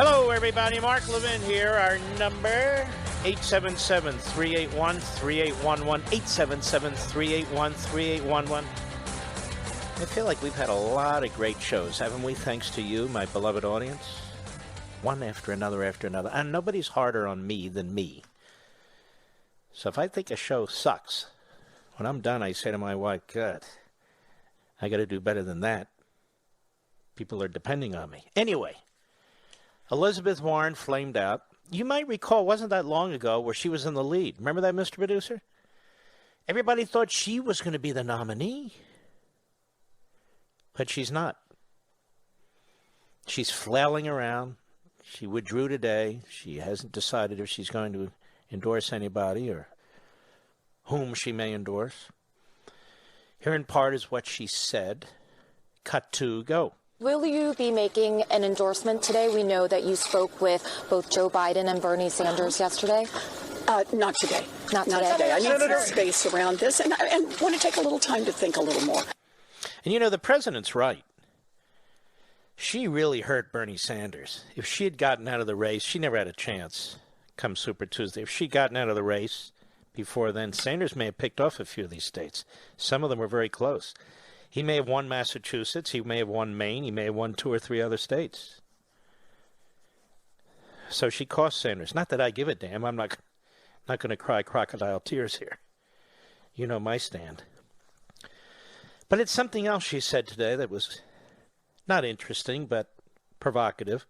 Hello, everybody. Mark Levin here. Our number, 877-381-3811, 877-381-3811. I feel like we've had a lot of great shows, haven't we? Thanks to you, my beloved audience. One after another after another. And nobody's harder on me than me. So if I think a show sucks, when I'm done, I say to my wife, God, I got to do better than that. People are depending on me. Anyway, Elizabeth Warren flamed out. You might recall, wasn't that long ago, where she was in the lead. Remember that, Mr. Producer? Everybody thought she was going to be the nominee. But she's not. She's flailing around. She withdrew today. She hasn't decided if she's going to endorse anybody or whom she may endorse. Here in part is what she said. Cut to go. Will you be making an endorsement today? We know that you spoke with both Joe Biden and Bernie Sanders yesterday. Not today. Not today. I need some space around this and want to take a little time to think a little more. And you know, the president's right. She really hurt Bernie Sanders. If she had gotten out of the race, she never had a chance come Super Tuesday. If she'd gotten out of the race before then, Sanders may have picked off a few of these states. Some of them were very close. He may have won Massachusetts. He may have won Maine. He may have won 2 or 3 other states. So she cost Sanders. Not that I give a damn. I'm not going to cry crocodile tears here. You know my stand. But it's something else she said today that was not interesting, but provocative.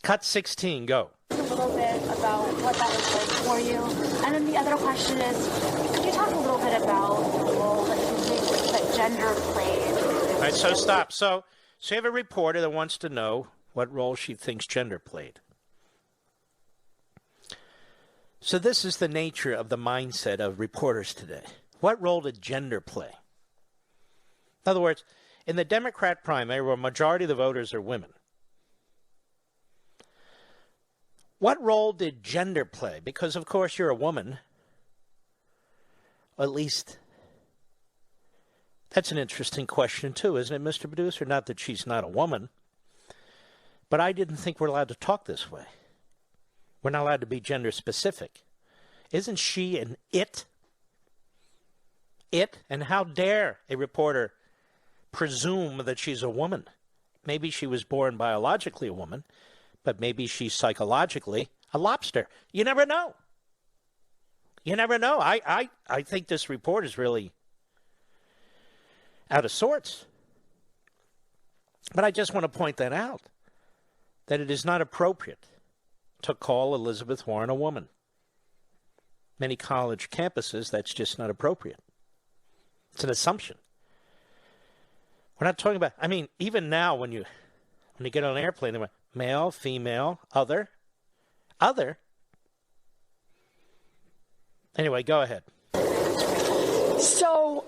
Cut 16, go. A little bit about what that was like for you. And then the other question is, could you talk a little bit about the role that you think that gender played? All right, so stop. So you have a reporter that wants to know what role she thinks gender played. So this is the nature of the mindset of reporters today. What role did gender play? In other words, in the Democrat primary, where a majority of the voters are women, what role did gender play? Because, of course, you're a woman. At least, that's an interesting question, too, isn't it, Mr. Producer? Not that she's not a woman, but I didn't think we're allowed to talk this way. We're not allowed to be gender specific. Isn't she an it? It? And how dare a reporter presume that she's a woman? Maybe she was born biologically a woman, but maybe she's psychologically a lobster. You never know. You never know. I think this report is really out of sorts. But I just want to point that out, that it is not appropriate to call Elizabeth Warren a woman. Many college campuses, that's just not appropriate. It's an assumption. We're not talking about, I mean, even now when you get on an airplane, they're male, female, other. Anyway, go ahead. So,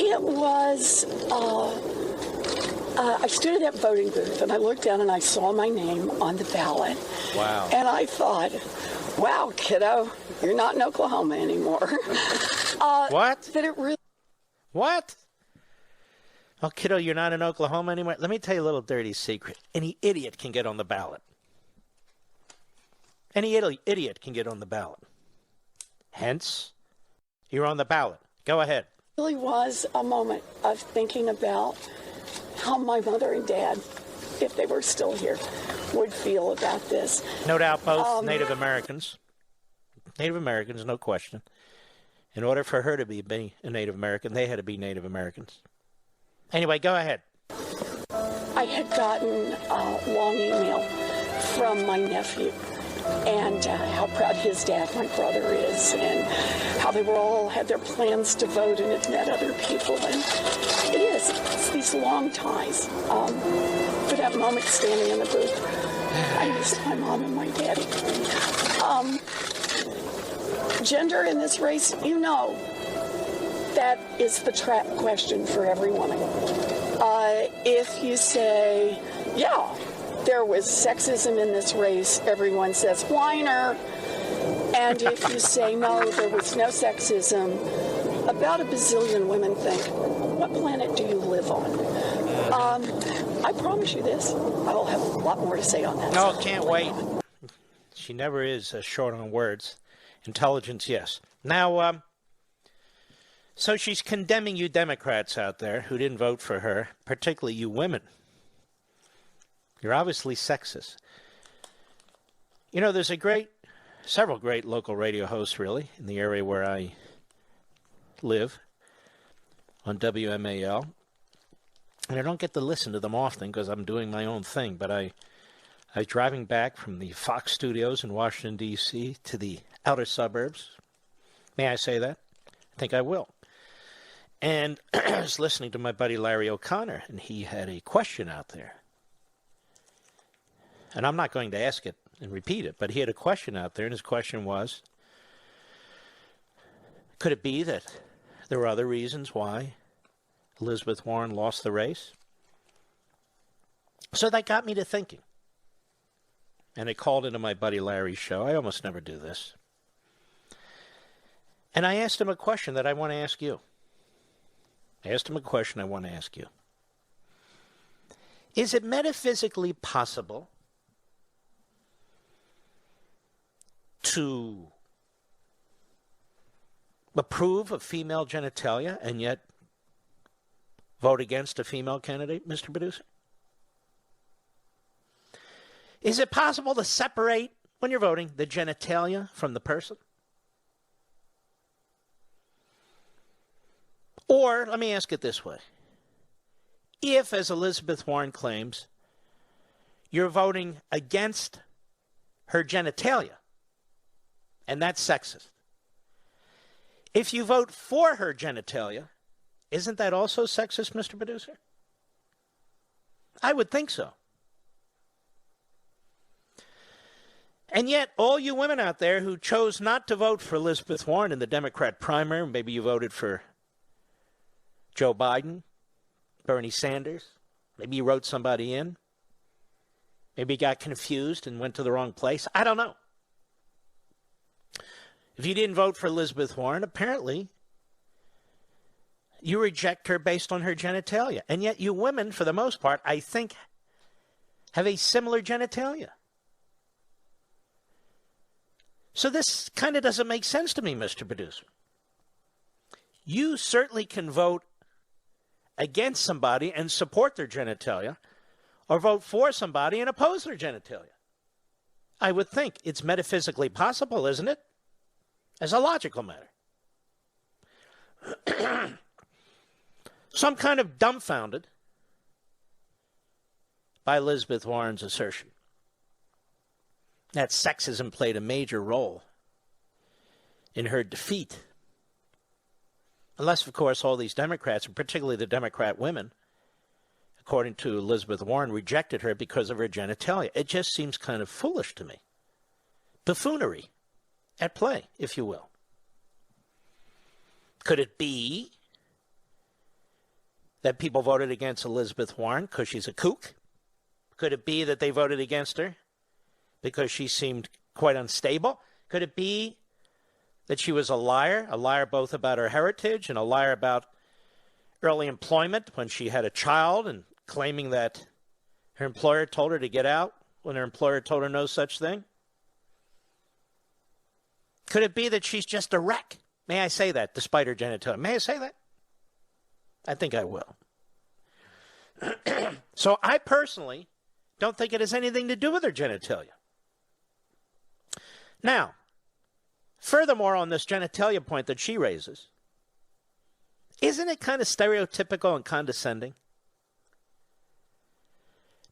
it was, I stood at that voting booth and I looked down and I saw my name on the ballot. Wow. And I thought, wow, kiddo, you're not in Oklahoma anymore. What? That it really... What? Oh, kiddo, you're not in Oklahoma anymore? Let me tell you a little dirty secret. Any idiot can get on the ballot. Any idiot can get on the ballot. Hence, you're on the ballot. Go ahead. It really was a moment of thinking about how my mother and dad, if they were still here, would feel about this. No doubt both Native Americans. Native Americans, no question. In order for her to be a Native American, they had to be Native Americans. Anyway, go ahead. I had gotten a long email from my nephew and how proud his dad, my brother, is, and how they were all had their plans to vote and had met other people. And it's these long ties. For that moment standing in the booth, I missed my mom and my daddy. Gender in this race, you know, that is the trap question for everyone. If you say, yeah, there was sexism in this race, everyone says, whiner. And if you say, no, there was no sexism, about a bazillion women think, what planet do you live on? I promise you this, I will have a lot more to say on that. No, can't wait. She never is short on words. Intelligence, yes. Now, so she's condemning you Democrats out there who didn't vote for her, particularly you women. You're obviously sexist. You know, there's several great local radio hosts, really, in the area where I live, on WMAL. And I don't get to listen to them often because I'm doing my own thing, but I was driving back from the Fox studios in Washington, D.C. to the outer suburbs. May I say that? I think I will. And I was listening to my buddy Larry O'Connor, and he had a question out there. And I'm not going to ask it and repeat it, but he had a question out there, and his question was, could it be that there were other reasons why Elizabeth Warren lost the race? So that got me to thinking. And I called into my buddy Larry's show. I almost never do this. And I asked him a question that I want to ask you. Is it metaphysically possible to approve of female genitalia and yet vote against a female candidate, Mr. Producer? Is it possible to separate, when you're voting, the genitalia from the person? Or, let me ask it this way. If, as Elizabeth Warren claims, you're voting against her genitalia, and that's sexist. If you vote for her genitalia, isn't that also sexist, Mr. Producer? I would think so. And yet, all you women out there who chose not to vote for Elizabeth Warren in the Democrat primary, maybe you voted for Joe Biden, Bernie Sanders, maybe you wrote somebody in, maybe you got confused and went to the wrong place. I don't know. If you didn't vote for Elizabeth Warren, apparently you reject her based on her genitalia. And yet you women, for the most part, I think, have a similar genitalia. So this kind of doesn't make sense to me, Mr. Producer. You certainly can vote against somebody and support their genitalia, or vote for somebody and oppose their genitalia. I would think it's metaphysically possible, isn't it? As a logical matter. So I'm kind of dumbfounded by Elizabeth Warren's assertion that sexism played a major role in her defeat. Unless, of course, all these Democrats, and particularly the Democrat women, according to Elizabeth Warren, rejected her because of her genitalia. It just seems kind of foolish to me. Buffoonery at play, if you will. Could it be that people voted against Elizabeth Warren because she's a kook? Could it be that they voted against her because she seemed quite unstable? Could it be that she was a liar both about her heritage and a liar about early employment when she had a child, and claiming that her employer told her to get out when her employer told her no such thing? Could it be that she's just a wreck? May I say that, despite her genitalia? May I say that? I think I will. So I personally don't think it has anything to do with her genitalia. Now, furthermore, on this genitalia point that she raises, isn't it kind of stereotypical and condescending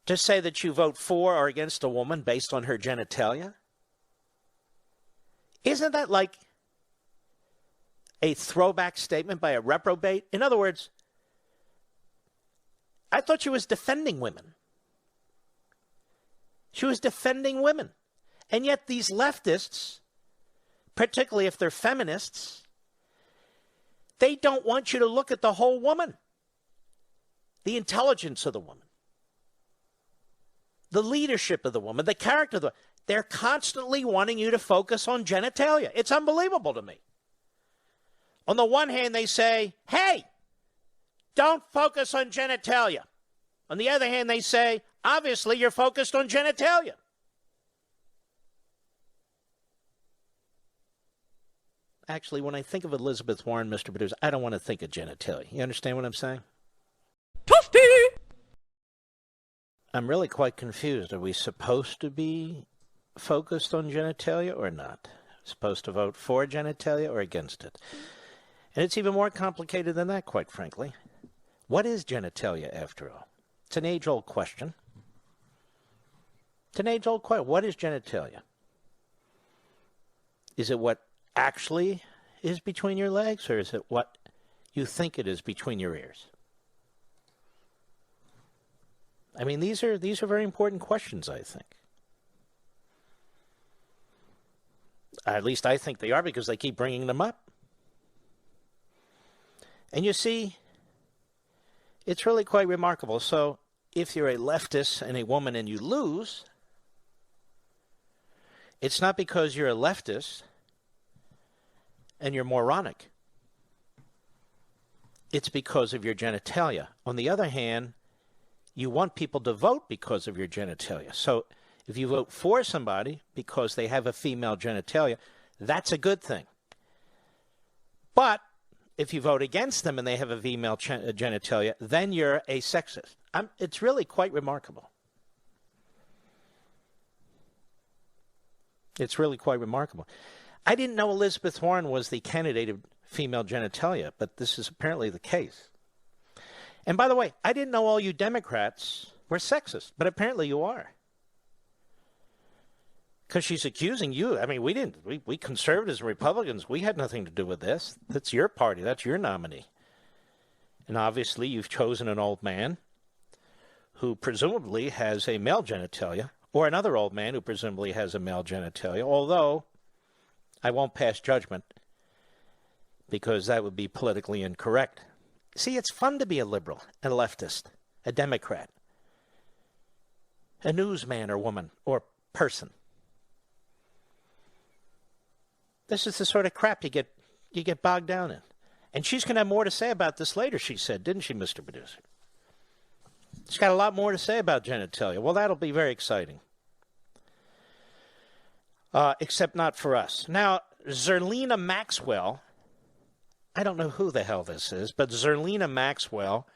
to say that you vote for or against a woman based on her genitalia? Isn't that like a throwback statement by a reprobate? In other words, I thought she was defending women. She was defending women. And yet these leftists, particularly if they're feminists, they don't want you to look at the whole woman, the intelligence of the woman, the leadership of the woman, the character of the woman. They're constantly wanting you to focus on genitalia. It's unbelievable to me. On the one hand, they say, hey, don't focus on genitalia. On the other hand, they say, obviously, you're focused on genitalia. Actually, when I think of Elizabeth Warren, Mr. Producer, I don't want to think of genitalia. You understand what I'm saying? Toasty! I'm really quite confused. Are we supposed to be focused on genitalia or not? Supposed to vote for genitalia or against it? And it's even more complicated than that, quite frankly. What is genitalia, after all? It's an age-old question. It's an age-old question. What is genitalia? Is it what actually is between your legs, or is it what you think it is between your ears? I mean, these are very important questions, I think. At least I think they are, because they keep bringing them up. And you see, it's really quite remarkable. So if you're a leftist and a woman and you lose, it's not because you're a leftist and you're moronic. It's because of your genitalia. On the other hand, you want people to vote because of your genitalia. So if you vote for somebody because they have a female genitalia, that's a good thing. But if you vote against them and they have a female genitalia, then you're a sexist. It's really quite remarkable. It's really quite remarkable. I didn't know Elizabeth Warren was the candidate of female genitalia, but this is apparently the case. And by the way, I didn't know all you Democrats were sexist, but apparently you are. Because she's accusing you. I mean, we conservatives and Republicans, we had nothing to do with this. That's your party. That's your nominee. And obviously you've chosen an old man who presumably has a male genitalia, or another old man who presumably has a male genitalia, although I won't pass judgment because that would be politically incorrect. See, it's fun to be a liberal, a leftist, a Democrat, a newsman or woman or person. This is the sort of crap you get bogged down in. And she's going to have more to say about this later, she said, didn't she, Mr. Producer? She's got a lot more to say about genitalia. Well, that'll be very exciting. Except not for us. Now, Zerlina Maxwell, I don't know who the hell this is, but Zerlina Maxwell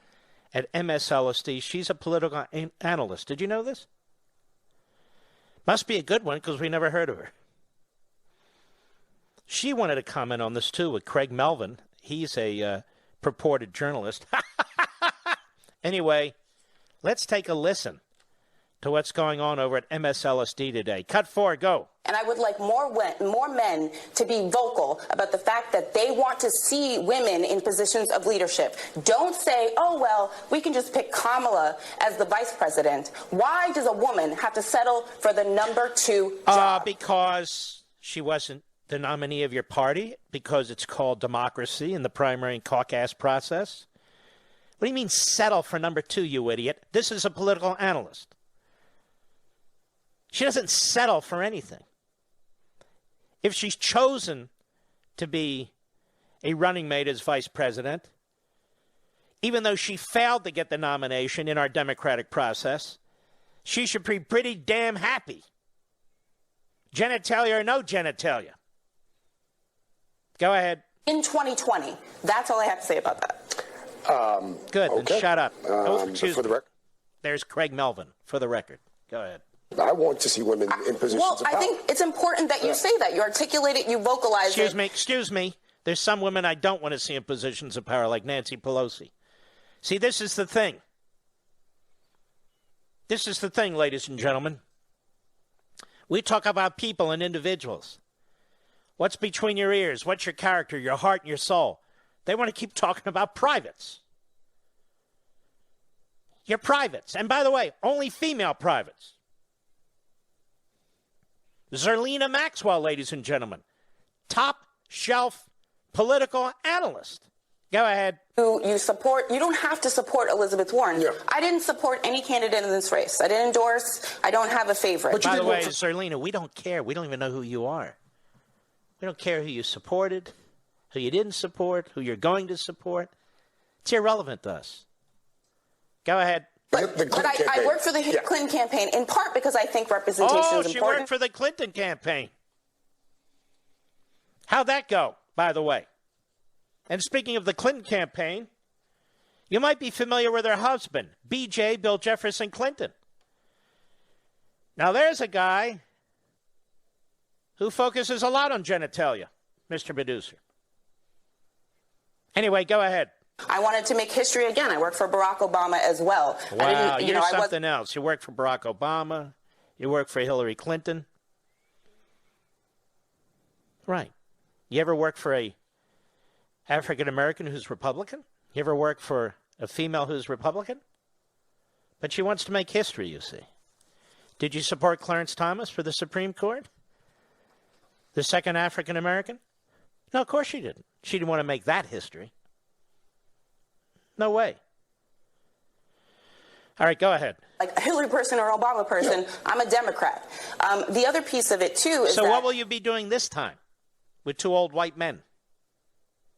at MSLSD, she's a political analyst. Did you know this? Must be a good one because we never heard of her. She wanted to comment on this, too, with Craig Melvin. He's a purported journalist. Anyway, let's take a listen to what's going on over at MSLSD today. Cut 4, go. And I would like more men to be vocal about the fact that they want to see women in positions of leadership. Don't say, oh, well, we can just pick Kamala as the vice president. Why does a woman have to settle for the number 2 job? Because she wasn't the nominee of your party, because it's called democracy in the primary and caucus process. What do you mean settle for number 2, you idiot? This is a political analyst. She doesn't settle for anything. If she's chosen to be a running mate as vice president, even though she failed to get the nomination in our democratic process, she should be pretty damn happy. Genitalia or no genitalia. Go ahead. In 2020. That's all I have to say about that. Good, okay. Then shut up. Excuse for the me. record. There's Craig Melvin, for the record. Go ahead. I want to see women in positions of power. I think it's important that you say that. You articulate it, you vocalize it. Excuse me. There's some women I don't want to see in positions of power, like Nancy Pelosi. See, this is the thing. This is the thing, ladies and gentlemen. We talk about people and individuals. What's between your ears? What's your character, your heart, and your soul? They want to keep talking about privates. Your privates. And by the way, only female privates. Zerlina Maxwell, ladies and gentlemen. Top shelf political analyst. Go ahead. You support, you don't have to support Elizabeth Warren. Yeah. I didn't support any candidate in this race. I didn't endorse. I don't have a favorite. By the way, Zerlina, we don't care. We don't even know who you are. We don't care who you supported, who you didn't support, who you're going to support. It's irrelevant to us. Go ahead. But The Clinton I campaign. worked for the Yeah. Clinton campaign in part because I think representation is important. Oh, she worked for the Clinton campaign. How'd that go, by the way? And speaking of the Clinton campaign, you might be familiar with her husband, B.J. Bill Jefferson Clinton. Now, there's a guy who focuses a lot on genitalia, Mr. Producer. Anyway, go ahead. I wanted to make history again. I worked for Barack Obama as well. Wow, you're something else. You worked for Barack Obama. You worked for Hillary Clinton. Right. You ever work for a African-American who's Republican? You ever work for a female who's Republican? But she wants to make history, you see. Did you support Clarence Thomas for the Supreme Court? The second African-American? No, of course she didn't. She didn't want to make that history. No way. All right, go ahead. Like a Hillary person or Obama person, I'm a Democrat. The other piece of it, too, is So what will you be doing this time with two old white men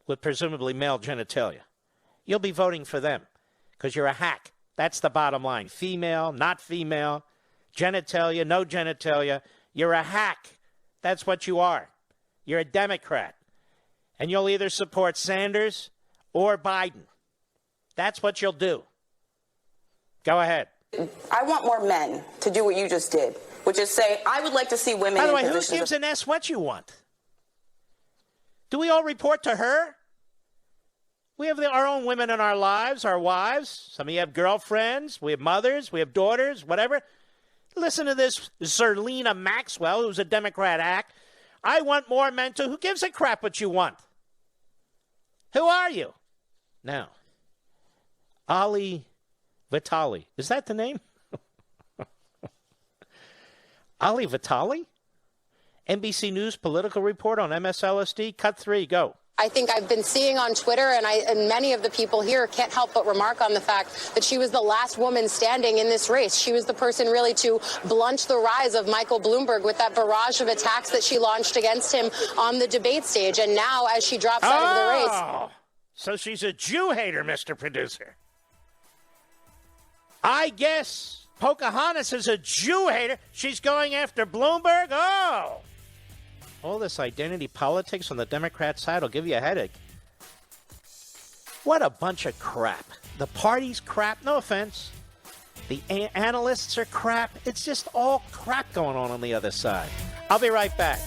with presumably male genitalia? You'll be voting for them because you're a hack. That's the bottom line. Female, not female, genitalia, no genitalia. You're a hack. That's what you are. You're a Democrat. And you'll either support Sanders or Biden. That's what you'll do. Go ahead. I want more men to do what you just did, which is say, I would like to see women By the in way, who positions gives an S what you want? Do we all report to her? We have our own women in our lives, our wives. Some of you have girlfriends. We have mothers. We have daughters, whatever. Listen to this Zerlina Maxwell, who's a Democrat hack. I want more men too. Who gives a crap what you want? Who are you? Now, Vitali. Is that the name? Vitali? NBC News political report on MSLSD. Cut 3, go. I think I've been seeing on Twitter, and many of the people here can't help but remark on the fact that she was the last woman standing in this race. She was the person really to blunt the rise of Michael Bloomberg with that barrage of attacks that she launched against him on the debate stage. And now, as she drops out of the race... So she's a Jew hater, Mr. Producer. I guess Pocahontas is a Jew hater. She's going after Bloomberg? Oh! All this identity politics on the Democrat side will give you a headache. What a bunch of crap. The party's crap, no offense. The analysts are crap. It's just all crap going on the other side. I'll be right back.